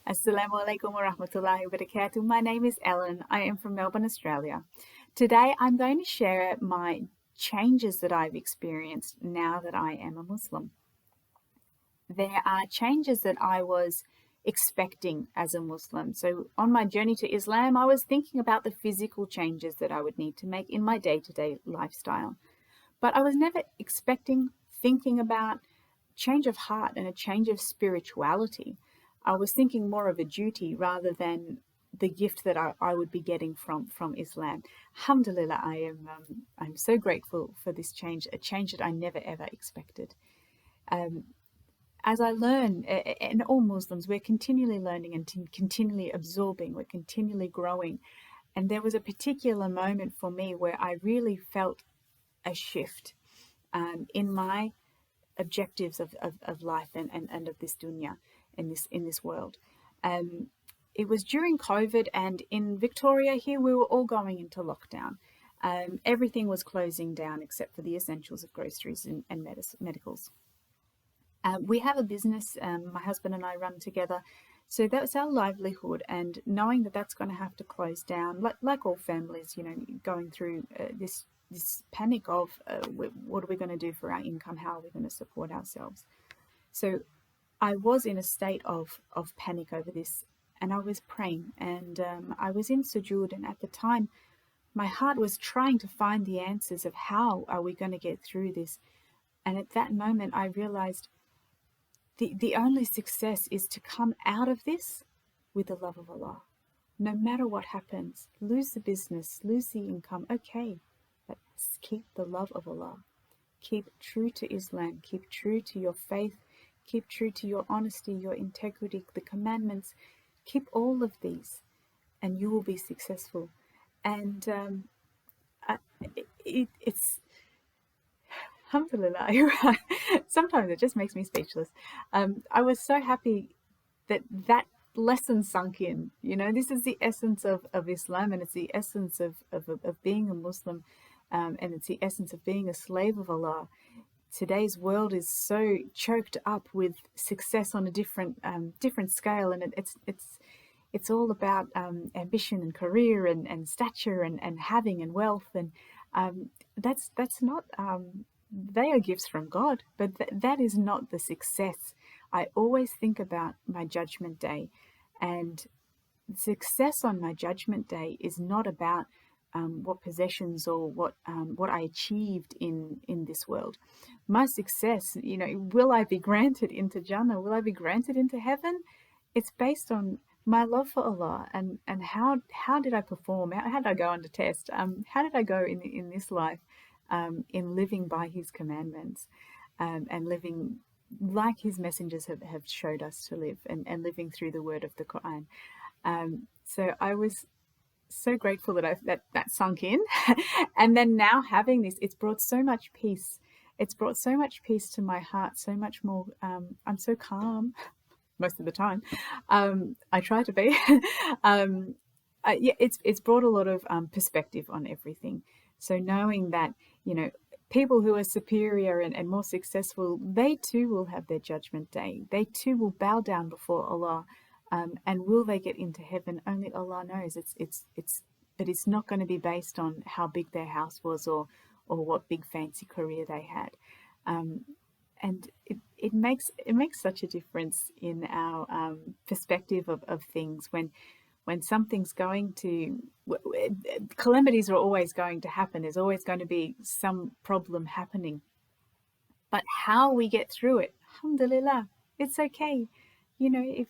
Assalamu alaikum wa rahmatullahi wa barakatuh. My name is Ellen. I am from Melbourne, Australia. Today I'm going to share my changes that I've experienced now that I am a Muslim. There are changes that I was expecting as a Muslim. So on my journey to Islam, I was thinking about the physical changes that I would need to make in my day-to-day lifestyle. But I was never thinking about change of heart and a change of spirituality. I was thinking more of a duty rather than the gift that I would be getting from Islam. Alhamdulillah, I'm so grateful for this change, a change that I never ever expected. As I learn, and all Muslims, we're continually learning and continually absorbing, we're continually growing. And there was a particular moment for me where I really felt a shift in my objectives of life and of this dunya, in this world. It was during COVID, and in Victoria here, we were all going into lockdown. Everything was closing down except for the essentials of groceries and medicals. We have a business, my husband and I run together, so that's our livelihood, and knowing that that's going to have to close down, like all families, going through this panic of what are we going to do for our income, how are we going to support ourselves. So I was in a state of panic over this, and I was praying, and I was in sujood, and at the time my heart was trying to find the answers of how are we going to get through this. And at that moment I realized the only success is to come out of this with the love of Allah. No matter what happens, lose the business, lose the income, okay, but keep the love of Allah. Keep true to Islam, keep true to your faith, keep true to your honesty, your integrity, the commandments. Keep all of these and you will be successful. And it's Alhamdulillah. Sometimes it just makes me speechless. I was so happy that lesson sunk in. This is the essence of Islam, and it's the essence of being a Muslim, and it's the essence of being a slave of Allah. Today's world is so choked up with success on a different scale, and it's all about ambition and career and stature and having and wealth, and that's not. They are gifts from God, but that is not the success. I always think about my judgment day, and success on my judgment day is not about what possessions or what I achieved in this world. My success, will I be granted into Jannah? Will I be granted into heaven? It's based on my love for Allah and how did I perform? How did I go under test? How did I go in this life? In living by his commandments, and living like his messengers have showed us to live, and living through the word of the Quran. So I was so grateful that sunk in. And then now having this, it's brought so much peace. It's brought so much peace to my heart, so much more. I'm so calm most of the time. I try to be. It's brought a lot of perspective on everything. So knowing that, people who are superior and more successful, they too will have their judgment day. They too will bow down before Allah. And will they get into heaven? Only Allah knows. But it's not going to be based on how big their house was or what big fancy career they had. And it makes such a difference in our perspective of things when something's calamities are always going to happen. There's always going to be some problem happening. But how we get through it, alhamdulillah, it's okay. If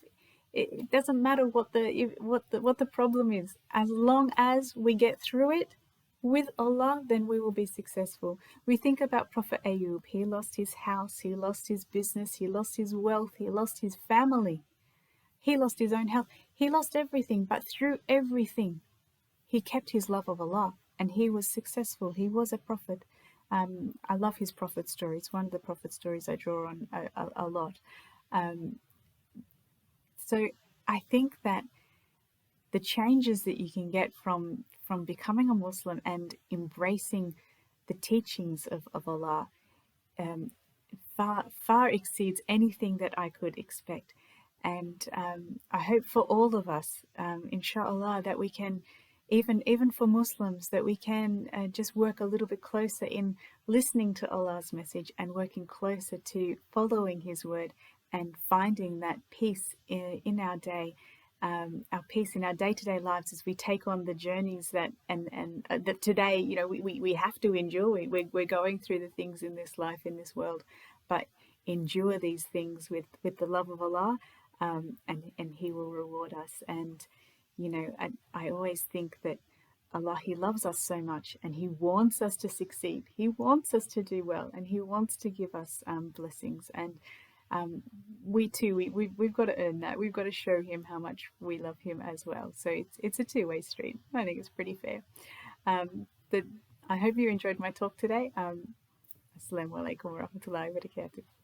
it doesn't matter what the problem is, as long as we get through it with Allah, then we will be successful. We think about Prophet Ayub. He lost his house, he lost his business, he lost his wealth, he lost his family. He lost his own health. He lost everything, but through everything, he kept his love of Allah, and he was successful. He was a prophet. I love his prophet story. It's one of the prophet stories I draw on a lot. So I think that the changes that you can get from becoming a Muslim and embracing the teachings of Allah far exceeds anything that I could expect. And I hope for all of us, inshallah, that we can, even for Muslims, that we can just work a little bit closer in listening to Allah's message and working closer to following His word and finding that peace in our day, our peace in our day-to-day lives as we take on the journeys that that today, you know, we have to endure. We're going through the things in this life, in this world, but endure these things with the love of Allah, and He will reward us. And you know, I always think that Allah, He loves us so much, and He wants us to succeed. He wants us to do well, and He wants to give us blessings. And we too, we've got to earn that. We've got to show Him how much we love Him as well. So it's a two-way street. I think it's pretty fair. But I hope you enjoyed my talk today. Assalamu alaikum wa rahmatullahi wa barakatuh.